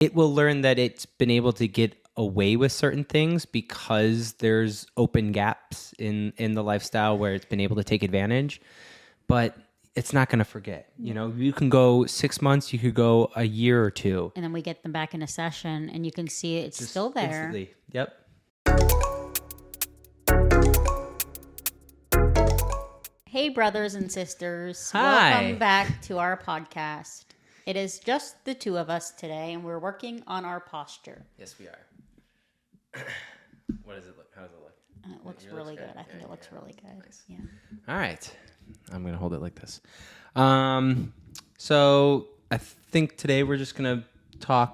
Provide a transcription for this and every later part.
it will learn that it's been able to get away with certain things because there's open gaps in the lifestyle where it's been able to take advantage, but it's not going to forget. You know, you can go 6 months, you could go a year or two. And then we get them back in a session and you can see it's just still there. Instantly. Yep. Hey, brothers and sisters. Hi. Welcome back to our podcast. It is just the two of us today, and we're working on our posture. Yes, we are. What does it look? How does it look? It looks really good. I think it looks really good. Nice. Yeah. All right. I'm going to hold it like this. So I think today we're just going to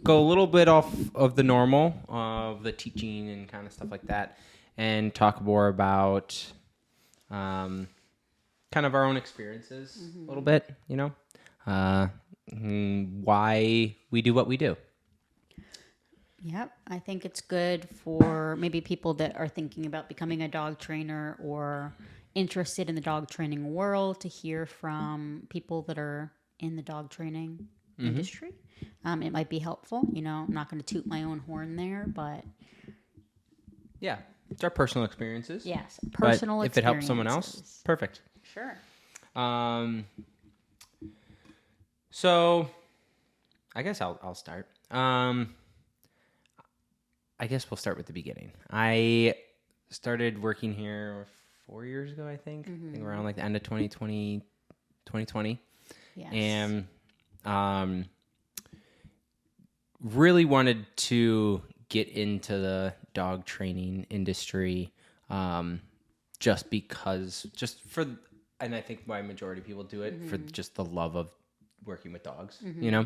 go a little bit off of the normal of the teaching and kind of stuff like that, and talk more about kind of our own experiences a little bit, you know, why we do what we do. Yep. I think it's good for maybe people that are thinking about becoming a dog trainer or interested in the dog training world to hear from people that are in the dog training industry. It might be helpful. You know, I'm not going to toot my own horn there, but Yeah. It's our personal experiences. yes, personal but if it helps someone else, experiences. perfect. Sure. So I guess I'll start. I guess we'll start with the beginning. I started working here 4 years ago, I think. I think around like the end of 2020. Yes. And really wanted to get into the dog training industry just for, and I think why majority of people do it, for just the love of working with dogs, you know?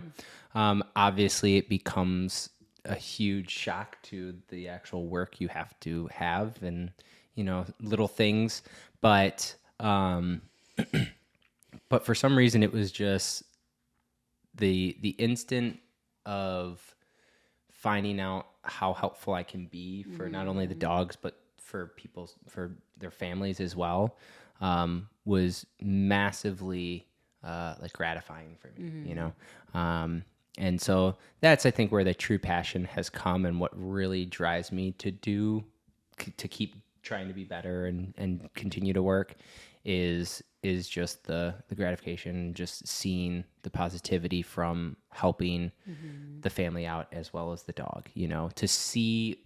Obviously, it becomes a huge shock to the actual work you have to have and, you know, little things. But but for some reason, it was just the instant of finding out how helpful I can be for not only the dogs, but for their families as well, was massively like gratifying for me, you know? And so that's, I think, where the true passion has come, and what really drives me to keep trying to be better and continue to work is just the gratification, just seeing the positivity from helping the family out as well as the dog, you know, to see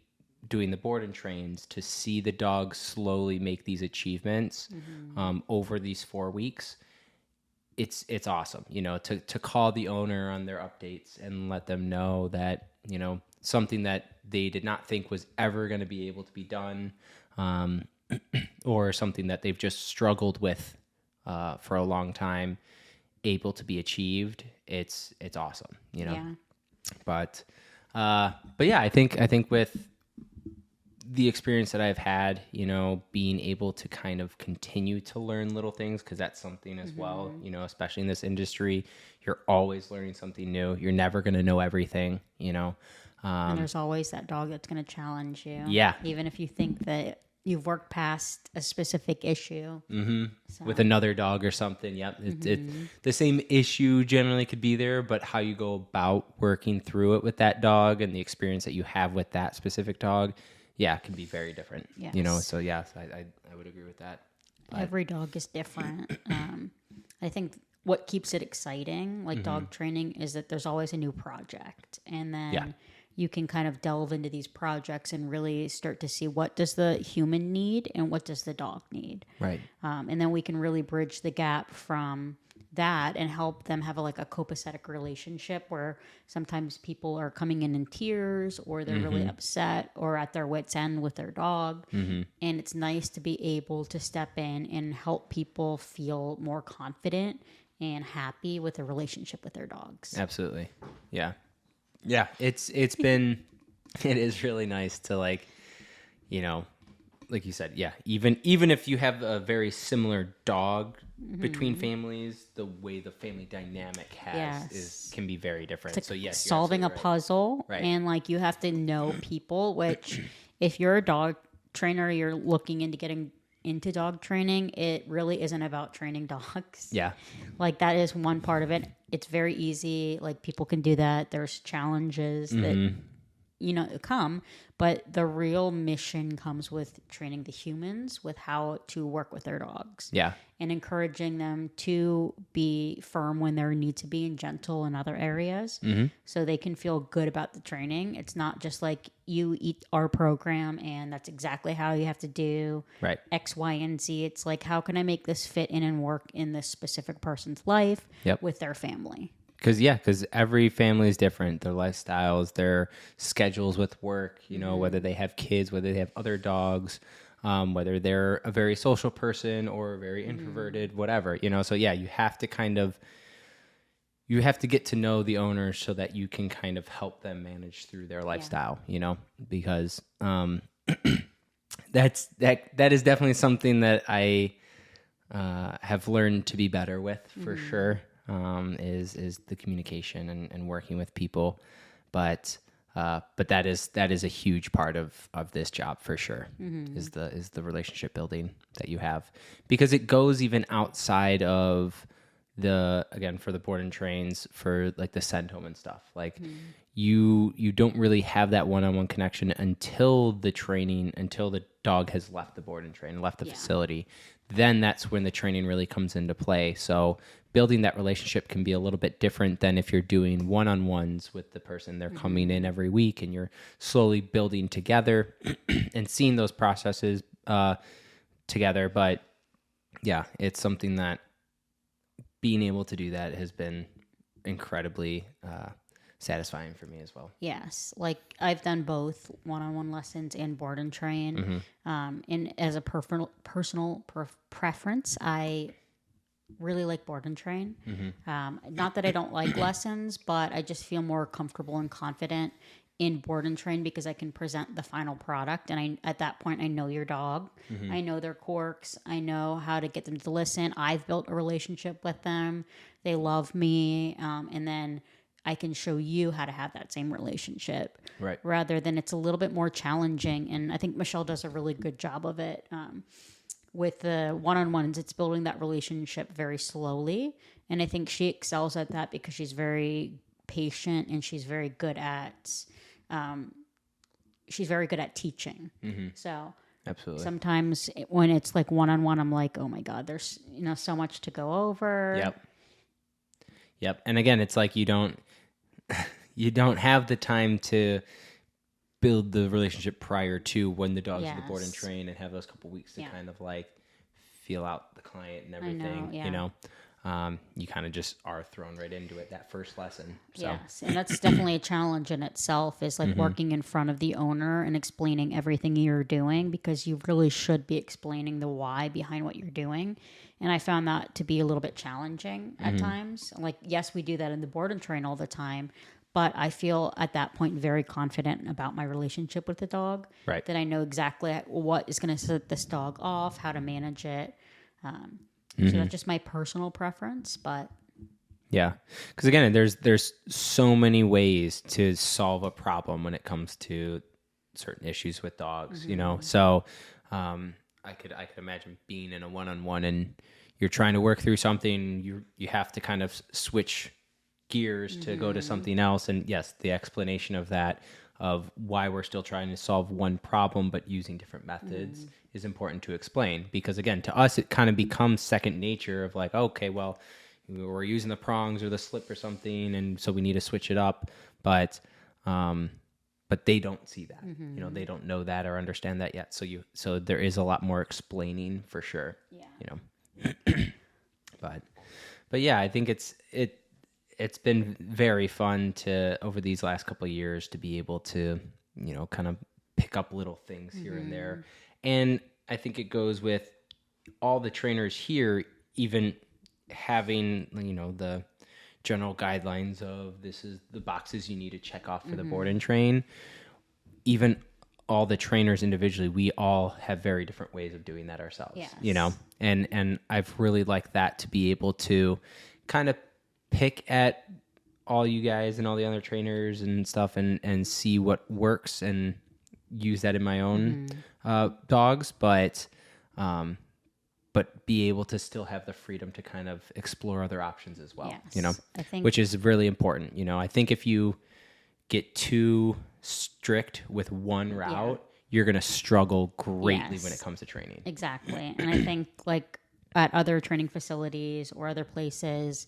doing the board and trains, to see the dog slowly make these achievements over these 4 weeks. It's awesome, you know, to call the owner on their updates and let them know that, you know, something that they did not think was ever going to be able to be done, or something that they've just struggled with for a long time, able to be achieved. It's awesome, you know. Yeah. But yeah, I think with the experience that I've had, you know, being able to kind of continue to learn little things, because that's something as well, you know, especially in this industry, you're always learning something new. You're never going to know everything, you know. And there's always that dog that's going to challenge you. Yeah. Even if you think that you've worked past a specific issue. So. With another dog or something. Yep. The same issue generally could be there, but how you go about working through it with that dog and the experience that you have with that specific dog, yeah, can be very different. Yes. You know, so yeah, I would agree with that. But Every dog is different. I think what keeps it exciting, like dog training, is that there's always a new project. And then you can kind of delve into these projects and really start to see what does the human need and what does the dog need. Right. And then we can really bridge the gap from that and help them have a copacetic relationship, where sometimes people are coming in tears, or they're really upset or at their wit's end with their dog. And it's nice to be able to step in and help people feel more confident and happy with their relationship with their dogs. Absolutely. Yeah. Yeah. It is really nice to, like, you know, like you said, yeah, even if you have a very similar dog between families, the way the family dynamic can be very different. It's so yes, solving a puzzle, right. And like you have to know people, which if you're a dog trainer, you're looking into getting into dog training, it really isn't about training dogs. Yeah. Like that is one part of it. it's very easy. Like people can do that. There's challenges that come, but the real mission comes with training the humans with how to work with their dogs. Yeah. And encouraging them to be firm when they need to be and gentle in other areas so they can feel good about the training. It's not just like you eat our program and that's exactly how you have to do X, Y, and Z. It's like, how can I make this fit in and work in this specific person's life with their family? Because every family is different. Their lifestyles, their schedules with work, whether they have kids, whether they have other dogs, whether they're a very social person or very introverted, whatever, So you have to you have to get to know the owners so that you can kind of help them manage through their lifestyle, because that is definitely something that I have learned to be better with for sure. Is the communication and working with people, but that is a huge part of this job for sure. Is the relationship building that you have, because it goes even outside of for the board and trains, for like the send home and stuff. Like you don't really have that one-on-one connection until the dog has left the board and train, left the facility. Then that's when the training really comes into play. So building that relationship can be a little bit different than if you're doing one-on-ones with the person. They're coming in every week and you're slowly building together and seeing those processes together. But yeah, it's something that being able to do that has been incredibly satisfying for me as well. Yes. Like I've done both one-on-one lessons and board and train. And as a personal preference, I really like board and train. Not that I don't like lessons, but I just feel more comfortable and confident in board and train because I can present the final product. And at that point, I know your dog. I know their quirks. I know how to get them to listen. I've built a relationship with them. They love me. And then I can show you how to have that same relationship. Right. Rather than it's a little bit more challenging. And I think Michelle does a really good job of it. With the one-on-ones, it's building that relationship very slowly. And I think she excels at that because she's very patient and she's very good at teaching. So absolutely. Sometimes when it's like one-on-one, I'm like, oh my God, there's so much to go over. Yep. And again, it's like you don't have the time to build the relationship prior to when the dog's at the board and train and have those couple weeks to kind of like feel out the client and everything. You kind of just are thrown right into it that first lesson. So. Yes, and that's definitely a challenge in itself, is like working in front of the owner and explaining everything you're doing, because you really should be explaining the why behind what you're doing. And I found that to be a little bit challenging at times. Like, yes, we do that in the board and train all the time, but I feel at that point very confident about my relationship with the dog. Right. That I know exactly what is going to set this dog off, how to manage it. So that's just my personal preference, but yeah, because again, there's so many ways to solve a problem when it comes to certain issues with dogs, So I could imagine being in a one-on-one and you're trying to work through something. You have to kind of switch gears to go to something else, and yes, the explanation of that, of why we're still trying to solve one problem but using different methods is important to explain, because again, to us it kind of becomes second nature of like, okay, well, we're using the prongs or the slip or something, and so we need to switch it up, but they don't see that. They don't know that or understand that yet, so there is a lot more explaining for sure. But yeah, I think it's been very fun to, over these last couple of years, to be able to, kind of pick up little things here and there. And I think it goes with all the trainers here, even having, the general guidelines of this is the boxes you need to check off for the board and train. Even all the trainers individually, we all have very different ways of doing that ourselves, and I've really liked that, to be able to kind of pick at all you guys and all the other trainers and stuff and see what works and use that in my own dogs. But but be able to still have the freedom to kind of explore other options as well, Yes, I think, which is really important. I think if you get too strict with one route, you're going to struggle greatly when it comes to training. Exactly. And I think like at other training facilities or other places,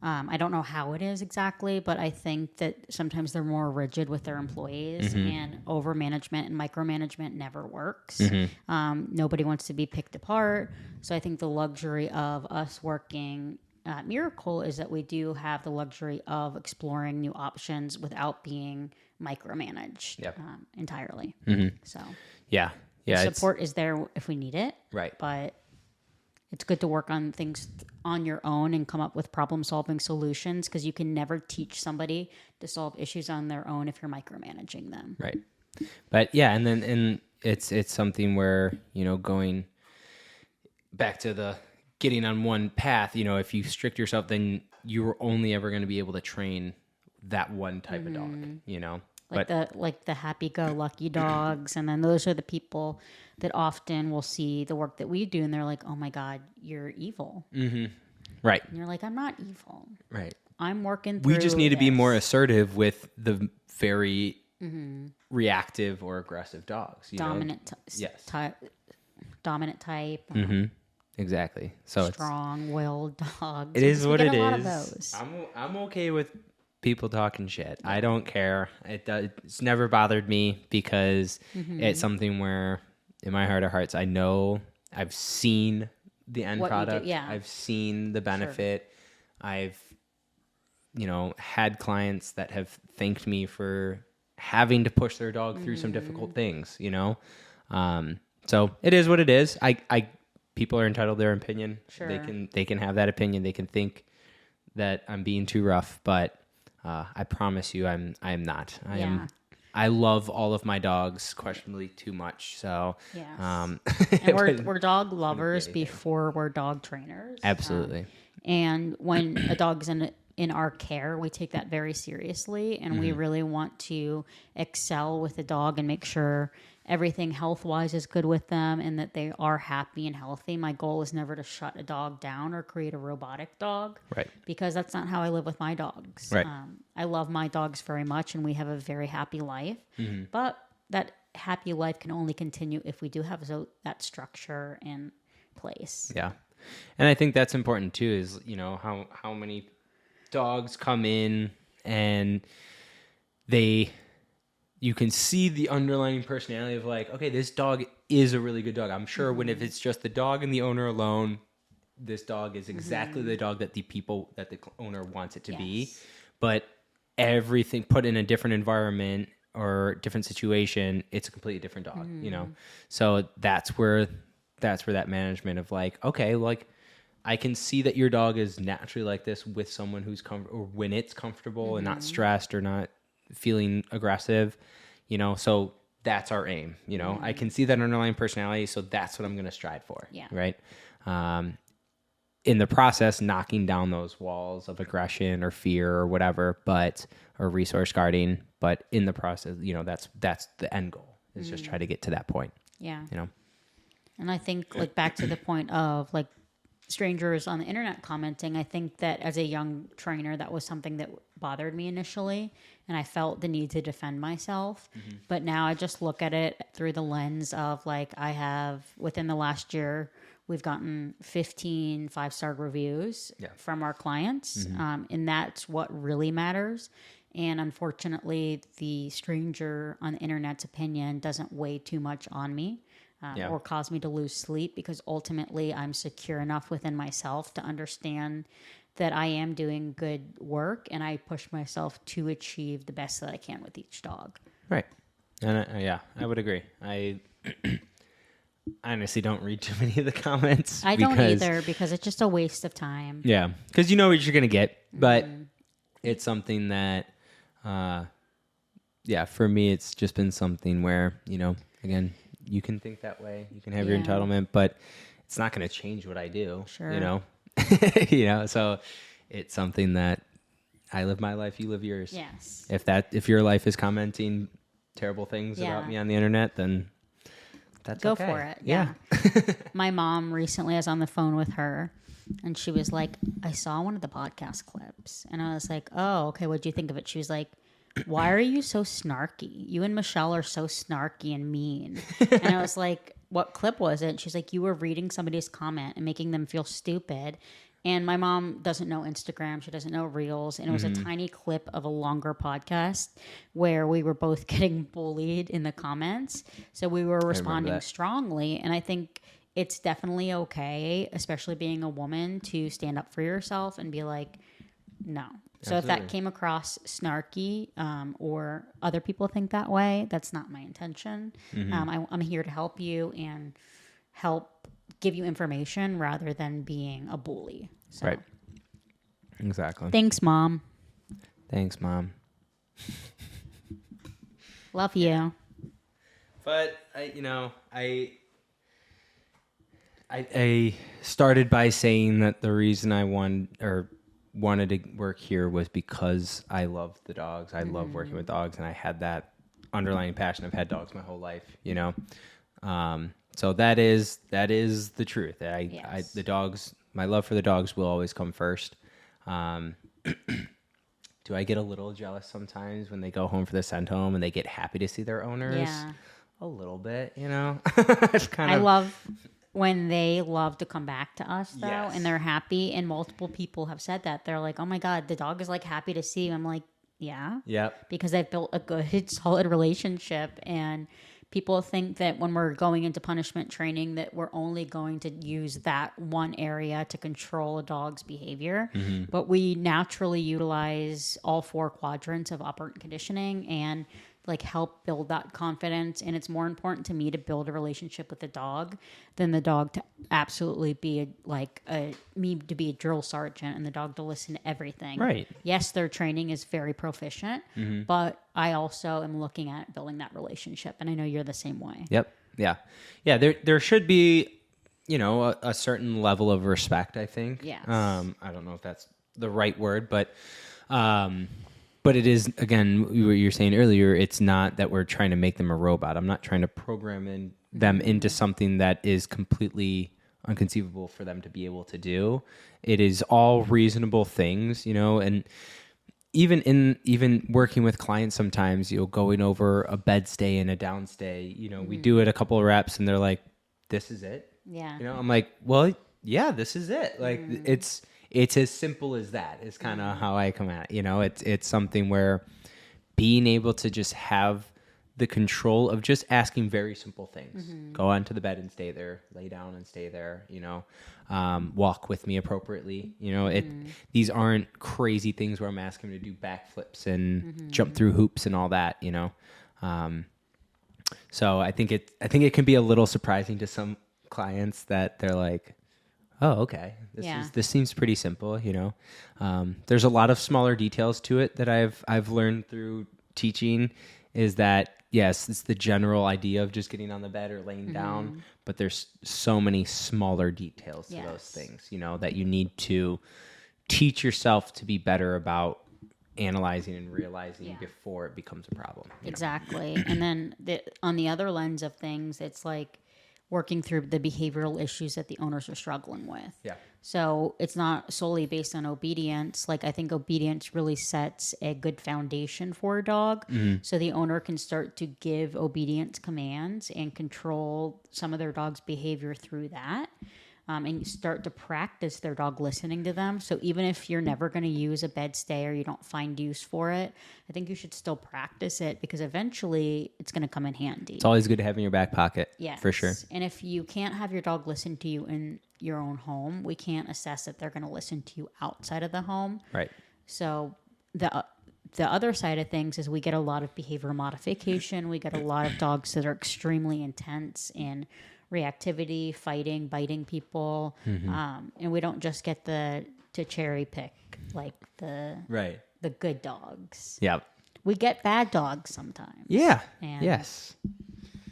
I don't know how it is exactly, but I think that sometimes they're more rigid with their employees, and over management and micromanagement never works. Nobody wants to be picked apart. So I think the luxury of us working at Miracle is that we do have the luxury of exploring new options without being micromanaged entirely. So Yeah. support is there if we need it. Right. But it's good to work on things on your own and come up with problem-solving solutions, because you can never teach somebody to solve issues on their own if you're micromanaging them. Right. But yeah, and it's something where, going back to the getting on one path, if you strict yourself, then you're only ever going to be able to train that one type of dog, Like the happy-go-lucky dogs, and then those are the people that often will see the work that we do, and they're like, "Oh my God, you're evil." Right. And you're like, "I'm not evil. Right. I'm working through We just need to be this." more assertive with the very reactive or aggressive dogs. Dominant Yes. dominant type. Exactly. So Strong-willed dogs. it is what it get a lot of is. those. I'm okay with people talking shit. I don't care. It's never bothered me, because it's something where in my heart of hearts, I know I've seen the end product. I've seen the benefit. I've, had clients that have thanked me for having to push their dog through some difficult things, so it is what it is. People are entitled to their opinion. Sure. They can have that opinion. They can think that I'm being too rough, but I promise you, I'm not. I love all of my dogs questionably too much. So yes. And we're dog lovers before we're dog trainers. Absolutely. And when a dog's in our care, we take that very seriously, and we really want to excel with the dog and make sure everything health-wise is good with them and that they are happy and healthy. My goal is never to shut a dog down or create a robotic dog. Right. Because that's not how I live with my dogs. Right. I love my dogs very much, and we have a very happy life. But that happy life can only continue if we do have that structure in place. Yeah. And I think that's important too, is, how many dogs come in and you can see the underlying personality of like, okay, this dog is a really good dog. I'm sure if it's just the dog and the owner alone, this dog is exactly the dog that the owner wants it to be. But everything put in a different environment or different situation, it's a completely different dog, So that's where that management of like, okay, like I can see that your dog is naturally like this with someone who's comfortable, or when it's comfortable and not stressed or not feeling aggressive, so that's our aim. I can see that underlying personality, so that's what I'm going to strive for. Right. In the process, knocking down those walls of aggression or fear or whatever, or resource guarding, but in the process, that's the end goal, is just try to get to that point. Yeah. And I think like back to the point of like strangers on the internet commenting, I think that as a young trainer, that was something that bothered me initially, and I felt the need to defend myself. But now I just look at it through the lens of like, I have, within the last year, we've gotten 15 5-star reviews from our clients, and that's what really matters. And unfortunately, the stranger on the internet's opinion doesn't weigh too much on me. Or cause me to lose sleep, because ultimately I'm secure enough within myself to understand that I am doing good work, and I push myself to achieve the best that I can with each dog. Right. And I would agree. I honestly don't read too many of the comments. I don't either, because it's just a waste of time. Yeah. Because you know what you're going to get, but it's something that, for me, it's just been something where, again, you can think that way, you can have your entitlement, but it's not going to change what I do. Sure. So it's something that I live my life, you live yours. Yes. If your life is commenting terrible things about me on the internet, then That's Go okay. for it. Yeah. My mom recently, I was on the phone with her, and she was like, I saw one of the podcast clips. And I was like, oh, okay, what'd you think of it? She was like, why are you so snarky? You and Michelle are so snarky and mean. And I was like, what clip was it? She's like, you were reading somebody's comment and making them feel stupid. And my mom doesn't know Instagram. She doesn't know Reels. And it was a tiny clip of a longer podcast where we were both getting bullied in the comments. So we were responding strongly. And I think it's definitely okay, especially being a woman, to stand up for yourself and be like, no. So if that came across snarky or other people think that way, that's not my intention. I'm here to help you and help give you information rather than being a bully. So. Right. Exactly. Thanks, Mom. Thanks, Mom. Love you. But I started by saying that the reason I wanted to work here was because I love the dogs. I love working with dogs, and I had that underlying passion. I've had dogs my whole life, So that is the truth. The dogs, my love for the dogs will always come first. Do I get a little jealous sometimes when they go home for the send home and they get happy to see their owners? Yeah. A little bit, It's kind of. I love when they love to come back to us, though, Yes. and they're happy. And multiple people have said that. They're like, oh my God, the dog is like happy to see you. I'm like, yeah. Yep. Because I've built a good, solid relationship. And people think that when we're going into punishment training that we're only going to use that one area to control a dog's behavior. But we naturally utilize all 4 quadrants of operant conditioning and like help build that confidence. And it's more important to me to build a relationship with the dog than the dog to absolutely be me to be a drill sergeant and the dog to listen to everything. Right. Yes, their training is very proficient, but I also am looking at building that relationship. And I know you're the same way. Yep. Yeah. Yeah. There should be, a certain level of respect, I think. Yes. I don't know if that's the right word, but it is, again, what you were saying earlier, it's not that we're trying to make them a robot. I'm not trying to program them into something that is completely unconceivable for them to be able to do. It is all reasonable things, and even working with clients sometimes, going over a bed stay and a down stay, we do it a couple of reps and they're like, this is it. Yeah. I'm like, well, yeah, this is it. Like it's as simple as that is kind of how I come at it. It's something where being able to just have the control of just asking very simple things. Go onto the bed and stay there, lay down and stay there, walk with me appropriately. These aren't crazy things where I'm asking them to do backflips and jump through hoops and all that, So I think it can be a little surprising to some clients that they're like, oh, okay. This seems pretty simple, There's a lot of smaller details to it that I've learned through teaching is that, yes, it's the general idea of just getting on the bed or laying down, but there's so many smaller details to those things, that you need to teach yourself to be better about analyzing and realizing before it becomes a problem. Exactly. And then on the other lens of things, it's like working through the behavioral issues that the owners are struggling with. Yeah. So it's not solely based on obedience. Like I think obedience really sets a good foundation for a dog. So the owner can start to give obedience commands and control some of their dog's behavior through that. And start to practice their dog listening to them. So even if you're never going to use a bed stay or you don't find use for it, I think you should still practice it because eventually it's going to come in handy. It's always good to have in your back pocket. Yes. For sure. And if you can't have your dog listen to you in your own home, we can't assess that they're going to listen to you outside of the home. Right. So the other side of things is we get a lot of behavior modification. We get a lot of dogs that are extremely intense in reactivity, fighting, biting people, and we don't just get to cherry pick like the good dogs. Yeah, we get bad dogs sometimes. Yeah. And, yes.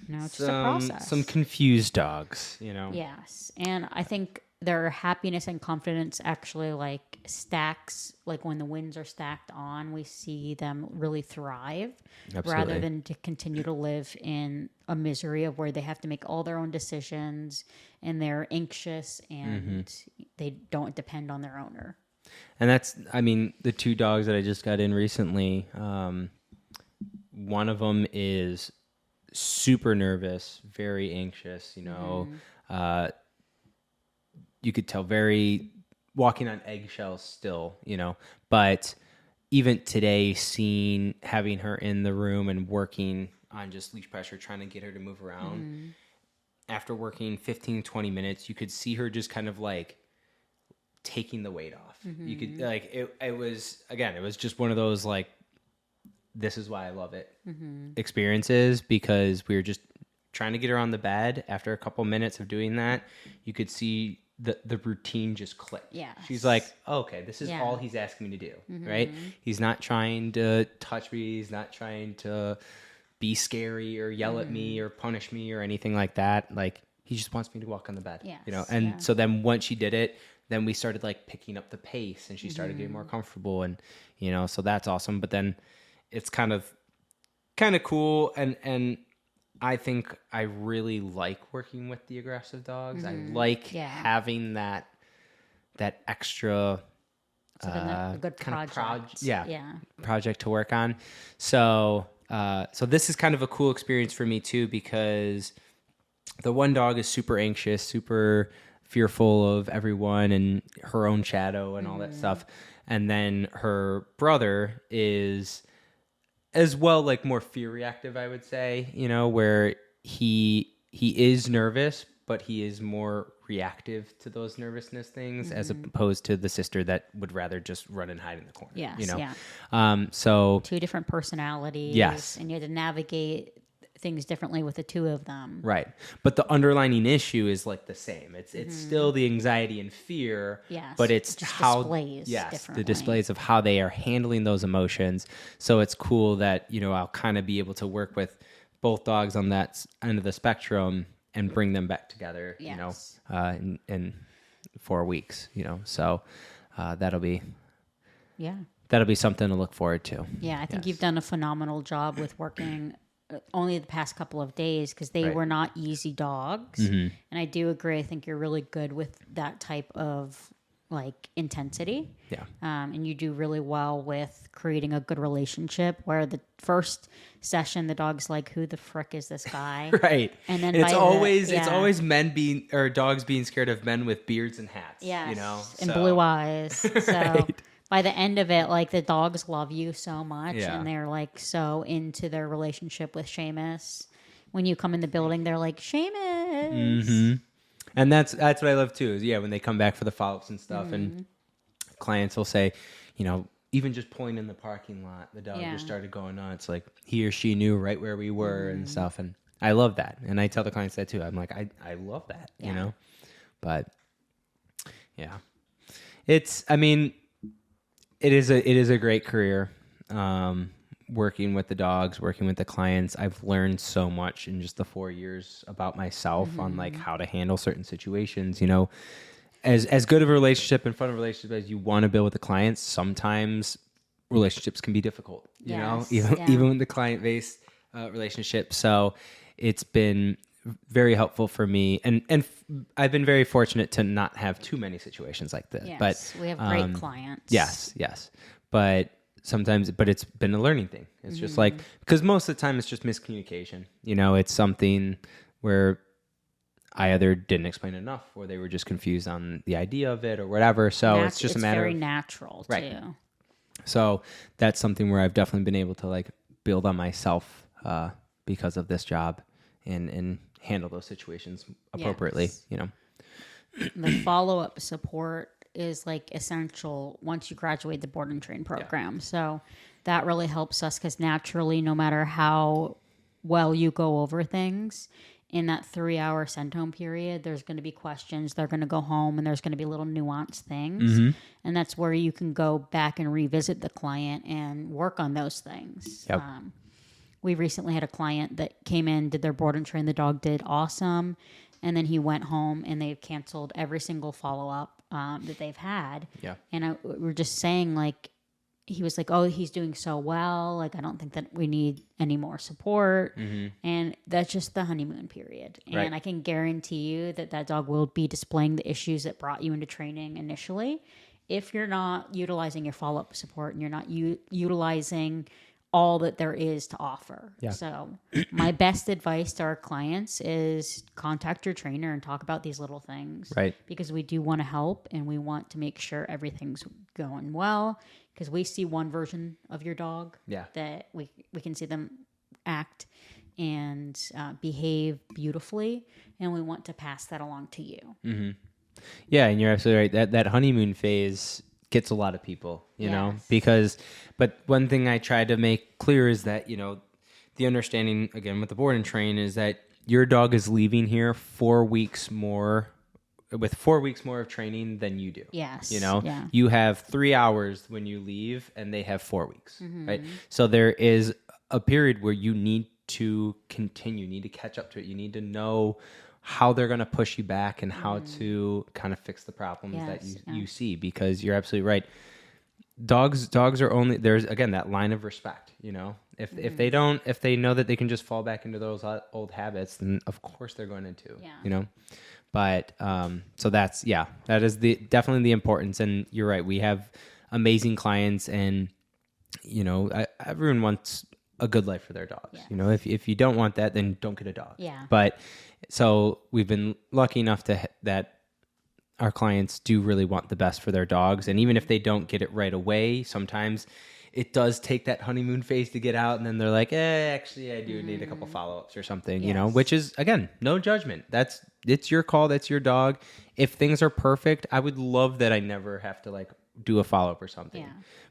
It's just a process. Some confused dogs. Yes, and I think their happiness and confidence actually like stacks. Like when the winds are stacked on, we see them really thrive rather than to continue to live in a misery of where they have to make all their own decisions and they're anxious and they don't depend on their owner. And that's, I mean, the 2 dogs that I just got in recently, one of them is super nervous, very anxious, you know, you could tell very walking on eggshells still, you know, but even today having her in the room and working on just leash pressure, trying to get her to move around after working 15, 20 minutes, you could see her just kind of like taking the weight off. You could like, it was just one of those, like, this is why I love it experiences, because we were just trying to get her on the bed. After a couple minutes of doing that, you could see the routine just click. Yeah. She's like, oh, okay, this is all he's asking me to do, right? He's not trying to touch me. He's not trying to be scary or yell at me or punish me or anything like that. Like, he just wants me to walk on the bed, you know? And so then once she did it, then we started like picking up the pace and she started getting more comfortable, and, you know, so that's awesome. But then it's kind of cool. And I think I really like working with the aggressive dogs. I like having that extra a good kind project. of project to work on. So this is kind of a cool experience for me too, because the one dog is super anxious, super fearful of everyone and her own shadow and all that stuff. And then her brother is as well, like more fear reactive, I would say, you know, where he is nervous, but he is more reactive to those nervousness things as opposed to the sister that would rather just run and hide in the corner. Yes, you know? So 2 different personalities. Yes. And you had to navigate things differently with the 2 of them. Right. But the underlying issue is like the same. It's still the anxiety and fear, but it's just how differently. the displays of how they are handling those emotions. So it's cool that, you know, I'll kind of be able to work with both dogs on that end of the spectrum and bring them back together, you know, in 4 weeks, you know. So that'll be something to look forward to. Yeah, I think you've done a phenomenal job with working only the past couple of days, because they were not easy dogs. And I do agree. I think you're really good with that type of like intensity. Yeah. And you do really well with creating a good relationship, where the first session, the dog's like, who the frick is this guy? Right. And then it's always dogs being scared of men with beards and hats. Yeah. You know? And blue eyes. So by the end of it, like, the dogs love you so much, and they're like so into their relationship with Seamus. When you come in the building, they're like, Seamus. And that's what I love too, is when they come back for the follow-ups and stuff, and clients will say, you know, even just pulling in the parking lot, the dog just started going nuts. Like, he or she knew right where we were and stuff. And I love that. And I tell the clients that too. I'm like, I love that, you know? But it is a great career. Working with the dogs, working with the clients. I've learned so much in just the 4 years about myself on like how to handle certain situations, you know. As good of a relationship and fun of a relationship as you want to build with the clients, sometimes relationships can be difficult, you know, even with the client-based relationship. So it's been very helpful for me, and I've been very fortunate to not have too many situations like this. Yes, but we have great clients. Yes. But it's been a learning thing. It's just like, because most of the time it's just miscommunication. You know, it's something where I either didn't explain enough, or they were just confused on the idea of it or whatever. So it's just a matter very of natural too. So that's something where I've definitely been able to like build on myself because of this job and handle those situations appropriately. You know, the follow-up support is like essential once you graduate the board and train program. So that really helps us, because naturally, no matter how well you go over things in that 3-hour send home period, there's going to be questions. They're going to go home, and there's going to be little nuanced things. And that's where you can go back and revisit the client and work on those things. Yep. We recently had a client that came in, did their board and train. The dog did awesome. And then he went home and they've canceled every single follow-up that they've had. Yeah. And we're just saying, like, he was like, oh, he's doing so well. Like, I don't think that we need any more support. And that's just the honeymoon period. And I can guarantee you that that dog will be displaying the issues that brought you into training initially. If you're not utilizing your follow-up support and you're not utilizing all that there is to offer. Yeah. So my best advice to our clients is contact your trainer and talk about these little things. Right. Because we do want to help and we want to make sure everything's going well. Because we see one version of your dog that we can see them act and behave beautifully. And we want to pass that along to you. Mm-hmm. Yeah, and you're absolutely right. That honeymoon phase gets a lot of people, you know, but one thing I try to make clear is that, you know, the understanding, again, with the board and train is that your dog is leaving here 4 weeks more, with 4 weeks more of training than you do. Yes. You know, you have 3 hours when you leave and they have 4 weeks, right? So there is a period where you need to continue, you need to catch up to it. You need to know how they're going to push you back and how to kind of fix the problems that you see, because you're absolutely right. Dogs are only, there's, again, that line of respect, you know, if they know that they can just fall back into those old habits, then of course they're going to, you know, but, so that is definitely the importance. And you're right. We have amazing clients and, you know, everyone wants a good life for their dogs. You know, if you don't want that, then don't get a dog. But so we've been lucky enough that our clients do really want the best for their dogs. And even if they don't get it right away, sometimes it does take that honeymoon phase to get out. And then they're like, actually I do need a couple follow-ups or something, you know, which is, again, no judgment. It's your call. That's your dog. If things are perfect, I would love that I never have to like do a follow-up or something.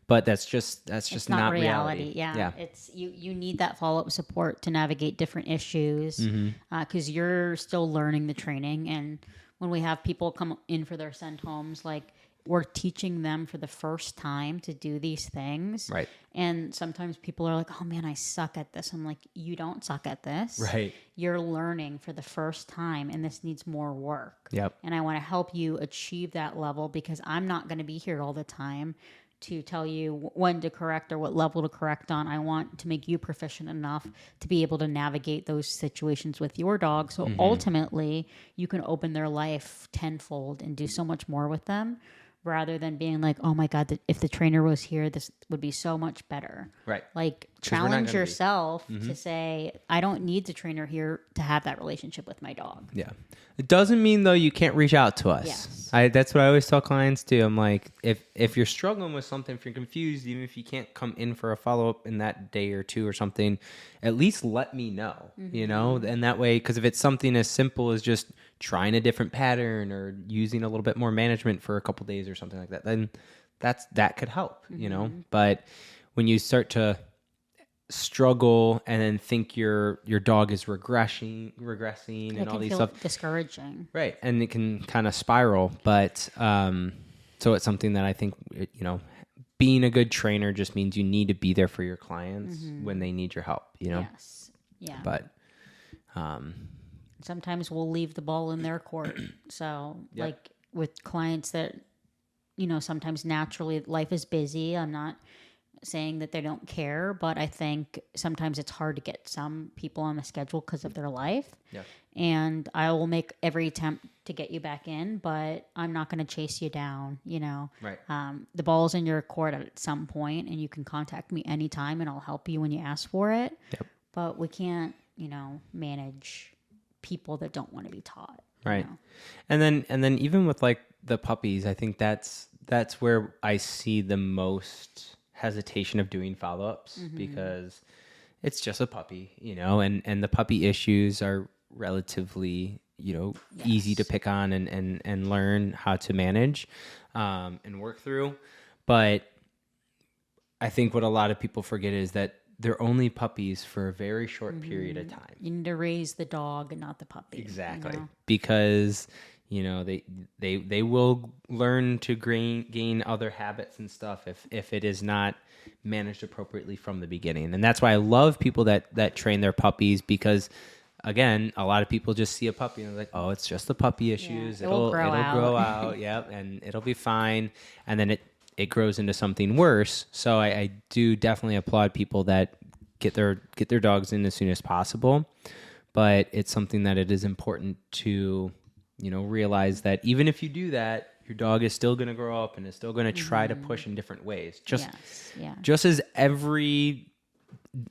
But that's just not reality. Yeah. It's you need that follow-up support to navigate different issues because you're still learning the training. And when we have people come in for their send homes, like we're teaching them for the first time to do these things. Right. And sometimes people are like, oh man, I suck at this. I'm like, you don't suck at this. Right. You're learning for the first time and this needs more work. Yep. And I want to help you achieve that level because I'm not going to be here all the time to tell you when to correct or what level to correct on. I want to make you proficient enough to be able to navigate those situations with your dog. So ultimately you can open their life tenfold and do so much more with them rather than being like, oh my God, if the trainer was here, this would be so much better. Right. Like challenge yourself to say, I don't need the trainer here to have that relationship with my dog. Yeah. It doesn't mean though you can't reach out to us. Yes. That's what I always tell clients too. I'm like, if you're struggling with something, if you're confused, even if you can't come in for a follow-up in that day or two or something, at least let me know, you know, and that way, because if it's something as simple as just trying a different pattern or using a little bit more management for a couple days or something like that, then that could help, you know. But when you start to struggle and then think your dog is regressing and all these stuff, discouraging, right? And it can kind of spiral. But so it's something that I think, you know, being a good trainer just means you need to be there for your clients when they need your help, you know. Yes. Yeah. But sometimes we'll leave the ball in their court. So like with clients that, you know, sometimes naturally life is busy. I'm not saying that they don't care, but I think sometimes it's hard to get some people on the schedule because of their life. Yeah. And I will make every attempt to get you back in, but I'm not going to chase you down, you know. Right. The ball's in your court at some point and you can contact me anytime and I'll help you when you ask for it. Yep. But we can't, you know, manage people that don't want to be taught. Right. You know? And then even with like the puppies, I think that's where I see the most hesitation of doing follow-ups because it's just a puppy, you know, and the puppy issues are relatively, you know, easy to pick on and learn how to manage and work through. But I think what a lot of people forget is that they're only puppies for a very short period of time. You need to raise the dog and not the puppy. Exactly. You know? Because, you know, they will learn to gain other habits and stuff if it is not managed appropriately from the beginning. And that's why I love people that train their puppies because again, a lot of people just see a puppy and they're like, oh, it's just the puppy issues. Yeah, it'll grow out. Yep. And it'll be fine. And then it grows into something worse. So I do definitely applaud people that get their dogs in as soon as possible. But it's something that it is important to, realize that even if you do that, your dog is still going to grow up and is still going to try to push in different ways. Just as every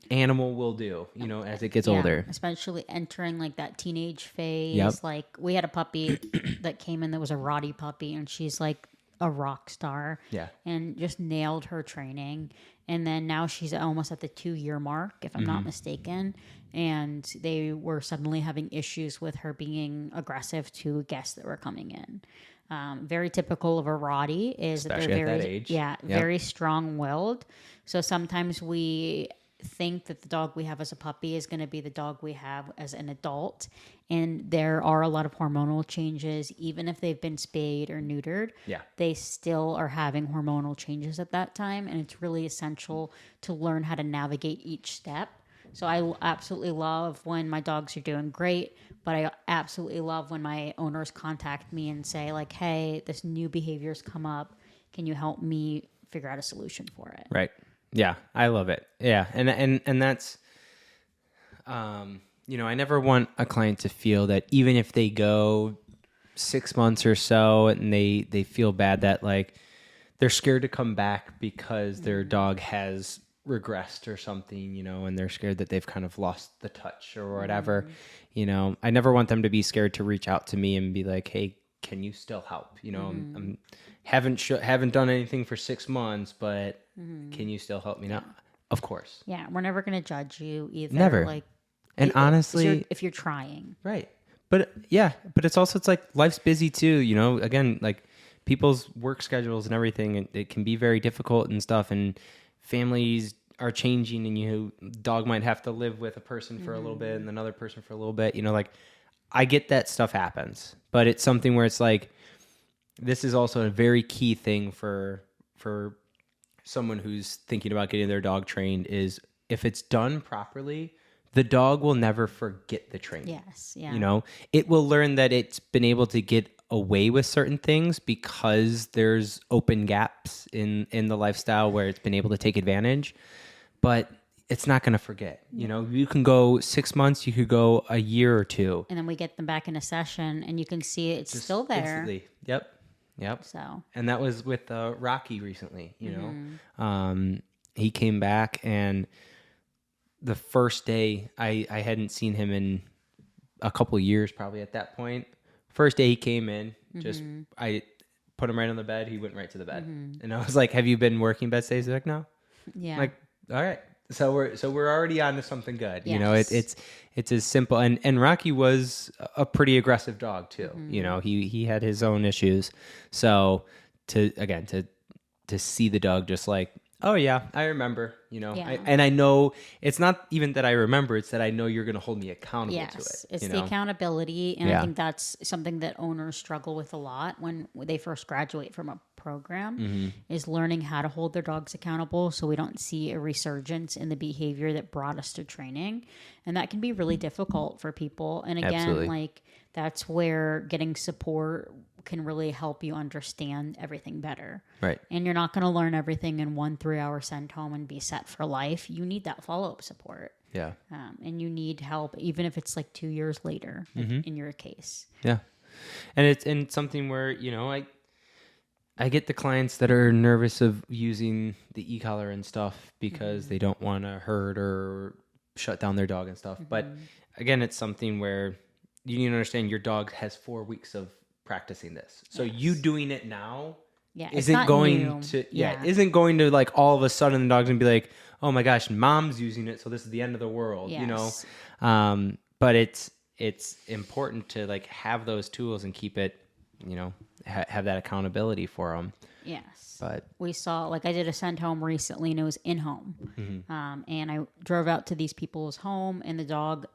animal will do, as it gets older. Especially entering like that teenage phase. Yep. Like we had a puppy that came in that was a Roddy puppy, and she's like a rock star. Yeah. And just nailed her training. And then now she's almost at the 2-year mark, if I'm not mistaken. And they were suddenly having issues with her being aggressive to guests that were coming in. Very typical of a Roddy is Especially that they're at very, that age. very strong-willed. So sometimes we think that the dog we have as a puppy is going to be the dog we have as an adult, and there are a lot of hormonal changes. Even if they've been spayed or neutered, they still are having hormonal changes at that time, and it's really essential to learn how to navigate each step. So I absolutely love when my dogs are doing great, but I absolutely love when my owners contact me and say like, hey, this new behavior's come up, can you help me figure out a solution for it? Right. Yeah, I love it. Yeah, and that's, I never want a client to feel that even if they go 6 months or so and they feel bad that like they're scared to come back because their dog has regressed or something, and they're scared that they've kind of lost the touch or whatever. I never want them to be scared to reach out to me and be like, hey, can you still help? I'm haven't done anything for 6 months, but can you still help me now? Of course. Yeah, we're never going to judge you either. Never. Like, and honestly, if you're trying, right. But it's like life's busy too. Again, like people's work schedules and everything, it can be very difficult and stuff. And families are changing, and dog might have to live with a person for a little bit and another person for a little bit. Like I get that stuff happens, but it's something where it's like, this is also a very key thing for someone who's thinking about getting their dog trained is if it's done properly, the dog will never forget the training. Yes. Yeah. It will learn that it's been able to get away with certain things because there's open gaps in the lifestyle where it's been able to take advantage, but it's not going to forget. You can go 6 months, you could go a year or two. And then we get them back in a session and you can see it's just still there. Instantly. Yep. So, and that was with Rocky recently, he came back, and the first day I hadn't seen him in a couple of years, probably at that point. First day he came in, I put him right on the bed. He went right to the bed, and I was like, "Have you been working bed stays?" He's like, "No." yeah. I'm like, all right. So we're already on to something good. Yes. It's as simple. And Rocky was a pretty aggressive dog too. He had his own issues. So to see the dog just like, oh yeah, I remember, and I know it's not even that I remember, it's that I know you're going to hold me accountable to it. It's the accountability. And I think that's something that owners struggle with a lot when they first graduate from a program is learning how to hold their dogs accountable so we don't see a resurgence in the behavior that brought us to training. And that can be really difficult for people. And again, Absolutely. like that's where getting support can really help you understand everything better. Right. And you're not going to learn everything in 1 3-hour send home and be set for life. You need that follow-up support. Yeah. And you need help, even if it's like 2 years later in your case. Yeah. And it's something where, I get the clients that are nervous of using the e-collar and stuff because they don't want to hurt or shut down their dog and stuff. But again, it's something where you need to understand your dog has 4 weeks of practicing this. So you doing it now isn't going to like all of a sudden the dog's gonna be like, oh my gosh, mom's using it, so this is the end of the world, but it's important to like have those tools and keep it, have that accountability for them. Yes. But we saw, like I did a send home recently and it was in home. And I drove out to these people's home and the dog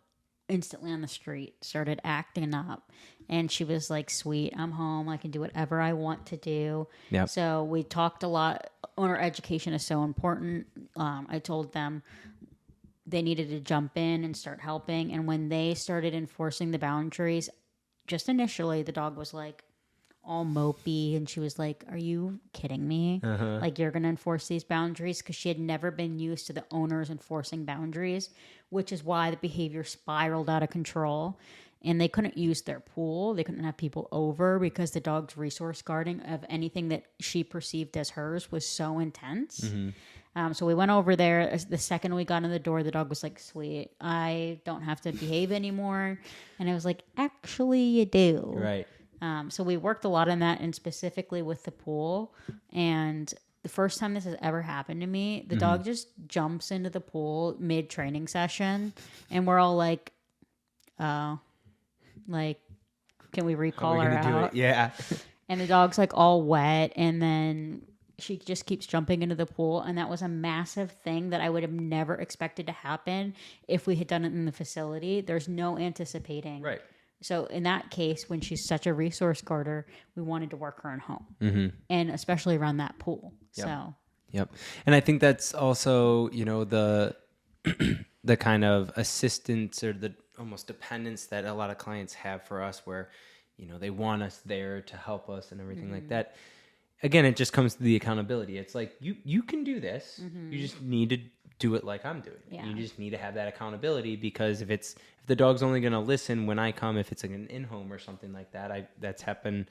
instantly on the street started acting up. And she was like, sweet, I'm home. I can do whatever I want to do. Yep. So we talked a lot. Owner education is so important. I told them they needed to jump in and start helping. And when they started enforcing the boundaries, just initially, the dog was like all mopey, and she was like, "Are you kidding me? Like, you're going to enforce these boundaries?" Because she had never been used to the owners enforcing boundaries, which is why the behavior spiraled out of control. And they couldn't use their pool. They couldn't have people over because the dog's resource guarding of anything that she perceived as hers was so intense. So we went over there. The second we got in the door, the dog was like, "Sweet, I don't have to behave anymore." And I was like, "Actually, you do." Right. So we worked a lot on that, and specifically with the pool. And the first time this has ever happened to me, the dog just jumps into the pool mid-training session, and we're all like, "Oh, like, can we recall her out?" Yeah. And the dog's like all wet, and then she just keeps jumping into the pool. And that was a massive thing that I would have never expected to happen if we had done it in the facility. There's no anticipating. Right. So in that case, when she's such a resource guarder, we wanted to work her in home, and especially around that pool. Yep. So. Yep. And I think that's also, the the kind of assistance or the almost dependence that a lot of clients have for us, where, they want us there to help us and everything like that. Again, it just comes to the accountability. It's like, you can do this. You just need to do it like I'm doing. Yeah. You just need to have that accountability, because if the dog's only going to listen when I come, if it's like an in-home or something like that, that's happened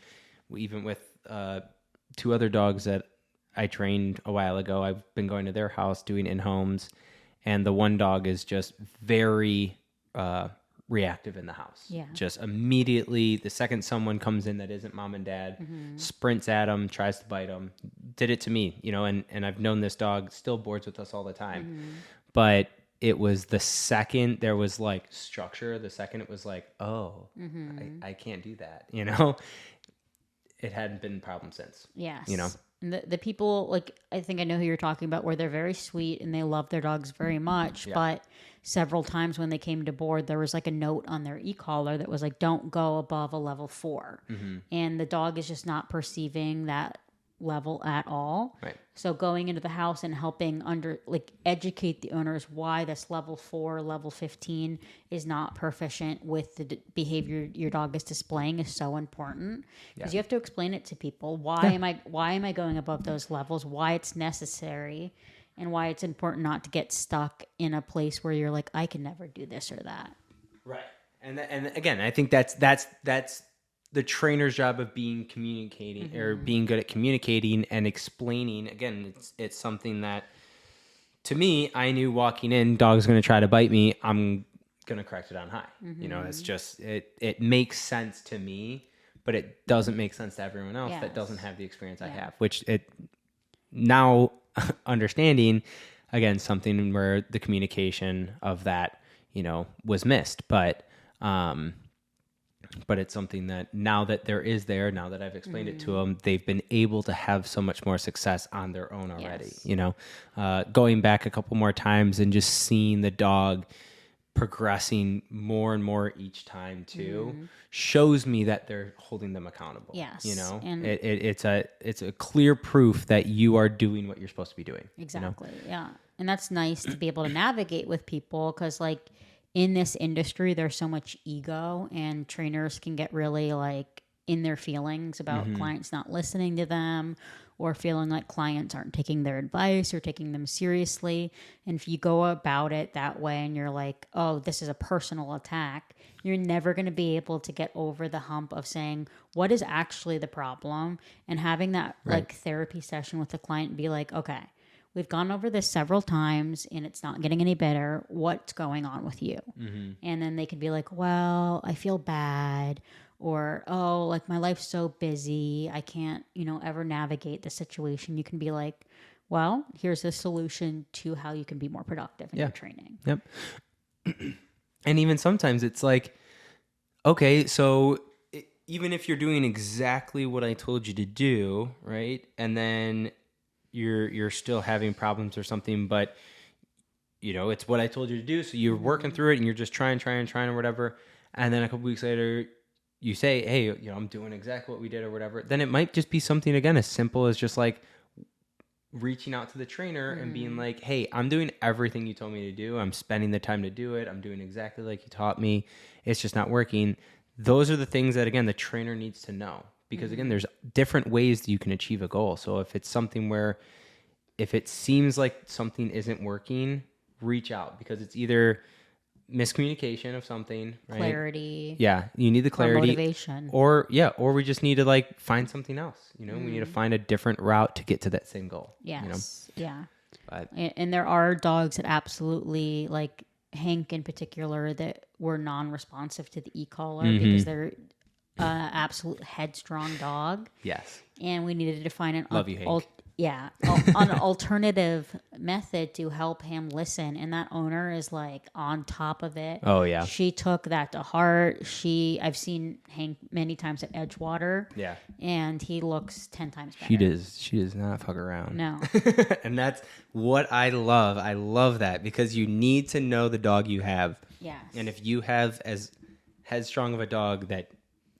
even with 2 other dogs that I trained a while ago. I've been going to their house doing in-homes, and the one dog is just very reactive in the house. Yeah. Just immediately, the second someone comes in that isn't mom and dad, sprints at them, tries to bite them. Did it to me, and I've known this dog, still boards with us all the time. But it was the second there was like structure, the second it was like, oh, I can't do that, It hadn't been a problem since. Yes. And the people, like, I think I know who you're talking about, where they're very sweet and they love their dogs very much. Yeah. But several times when they came to board, there was like a note on their e-collar that was like, "Don't go above a level 4." And the dog is just not perceiving that level at all. Right. So going into the house and helping educate the owners why this level 4, level 15 is not proficient with the behavior your dog is displaying is so important, because you have to explain it to people. Why am I going above those levels? Why it's necessary, and why it's important not to get stuck in a place where you're like, I can never do this or that. Right. And again, I think that's the trainer's job of communicating or being good at communicating and explaining. Again, it's something that, to me, I knew walking in, dog's going to try to bite me, I'm going to correct it on high. It's just, it makes sense to me, but it doesn't make sense to everyone else that doesn't have the experience I have, which now understanding, again, something where the communication of that, was missed. But it's something that now that now that I've explained it to them, they've been able to have so much more success on their own already. Going back a couple more times and just seeing the dog progressing more and more each time too shows me that they're holding them accountable. Yes. And it's a clear proof that you are doing what you're supposed to be doing. Exactly. Yeah. And that's nice to be able to navigate with people, because like, in this industry, there's so much ego, and trainers can get really like in their feelings about clients not listening to them, or feeling like clients aren't taking their advice or taking them seriously. And if you go about it that way and you're like, oh, this is a personal attack, you're never going to be able to get over the hump of saying, what is actually the problem? And having that like therapy session with the client and be like, okay, we've gone over this several times and it's not getting any better. What's going on with you? And then they could be like, well, I feel bad. Or, oh, like my life's so busy, I can't, ever navigate the situation. You can be like, well, here's a solution to how you can be more productive in your training. Yep. And even sometimes it's like, okay, so even if you're doing exactly what I told you to do, right? And then you're still having problems or something, but it's what I told you to do. So you're working through it and you're just trying or whatever. And then a couple weeks later you say, hey, I'm doing exactly what we did or whatever. Then it might just be something, again, as simple as just like, reaching out to the trainer and being like, hey, I'm doing everything you told me to do. I'm spending the time to do it. I'm doing exactly like you taught me. It's just not working. Those are the things that, again, the trainer needs to know. Because, again, there's different ways that you can achieve a goal. So if it's something where, if it seems like something isn't working, reach out. Because it's either miscommunication of something, right? Clarity. Yeah, you need the clarity. Or motivation. Or we just need to, like, find something else. You know, we need to find a different route to get to that same goal. Yes. You know? Yeah. But, and there are dogs that absolutely, like Hank in particular, that were non-responsive to the e-collar because they're absolute headstrong dog. yes. And we needed to find an Love you, Hank. an alternative method to help him listen. And that owner is like on top of it. Oh, yeah. She took that to heart. I've seen Hank many times at Edgewater. Yeah. And he looks 10 times better. She does not fuck around. No. And that's what I love. I love that because you need to know the dog you have. Yes. And if you have as headstrong of a dog that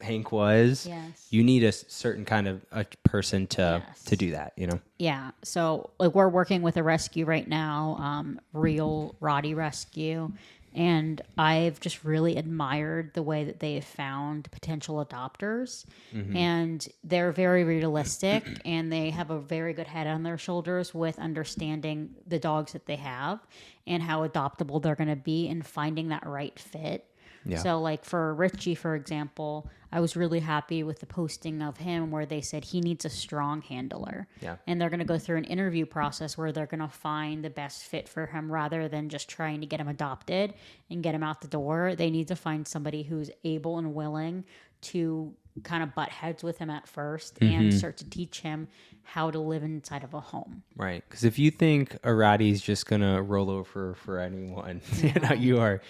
Hank was, yes, you need a certain kind of a person to do that, you know? Yeah. So like we're working with a rescue right now, Real Roddy Rescue. And I've just really admired the way that they have found potential adopters. And they're very realistic and they have a very good head on their shoulders with understanding the dogs that they have and how adoptable they're going to be and finding that right fit. Yeah. So like for Richie, for example, I was really happy with the posting of him where they said he needs a strong handler. Yeah. And they're going to go through an interview process where they're going to find the best fit for him rather than just trying to get him adopted and get him out the door. They need to find somebody who's able and willing to kind of butt heads with him at first and start to teach him how to live inside of a home. Right. Because if you think a Roddy's just going to roll over for anyone, you are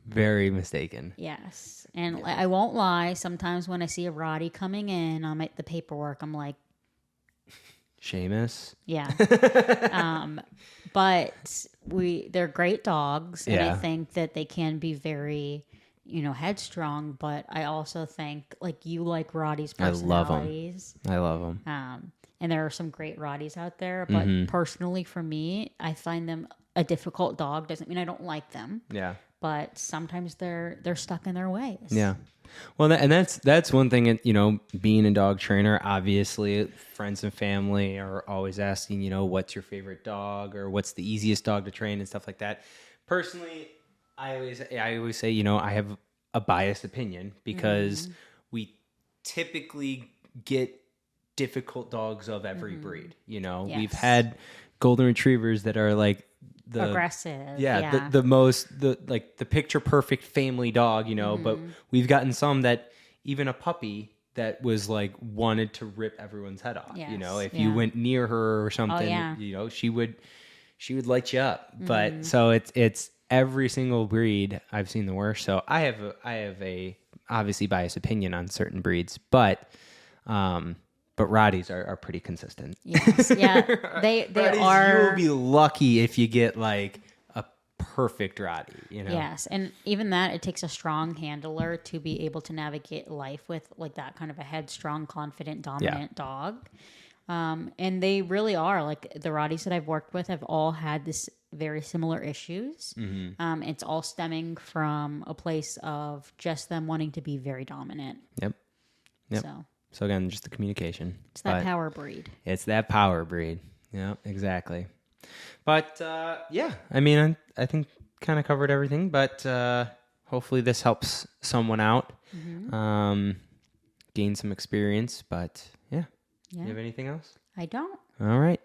very mistaken. Yes. And I won't lie. Sometimes when I see a Roddy coming in, I'm at the paperwork. I'm like, Seamus. yeah. But they're great dogs. And I think that they can be very, headstrong. But I also think like you like Roddy's personalities. I love them. And there are some great Roddies out there. But personally for me, I find them a difficult dog. Doesn't mean I don't like them. Yeah. But sometimes they're stuck in their ways. Yeah. Well, that's one thing, being a dog trainer, obviously friends and family are always asking, what's your favorite dog or what's the easiest dog to train and stuff like that. Personally, I always say, I have a biased opinion because we typically get difficult dogs of every breed. Yes. We've had golden retrievers that are like aggressive. The picture perfect family dog, but we've gotten some that even a puppy that was like wanted to rip everyone's head off. Yes. If you went near her or something, she would light you up. But so it's every single breed I've seen the worst. So I have a obviously biased opinion on certain breeds, but Roddies are pretty consistent. Yes, yeah, they Roddies, are. You will be lucky if you get like a perfect Roddy. Yes, and even that, it takes a strong handler to be able to navigate life with like that kind of a headstrong, confident, dominant dog. And they really are like the Roddies that I've worked with have all had this very similar issues. It's all stemming from a place of just them wanting to be very dominant. Yep. So again, just the communication. It's that power breed. It's that power breed. Yeah, exactly. But I think kind of covered everything. But hopefully this helps someone out, gain some experience. But yeah. You have anything else? I don't. All right.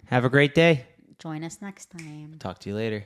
Have a great day. Join us next time. Talk to you later.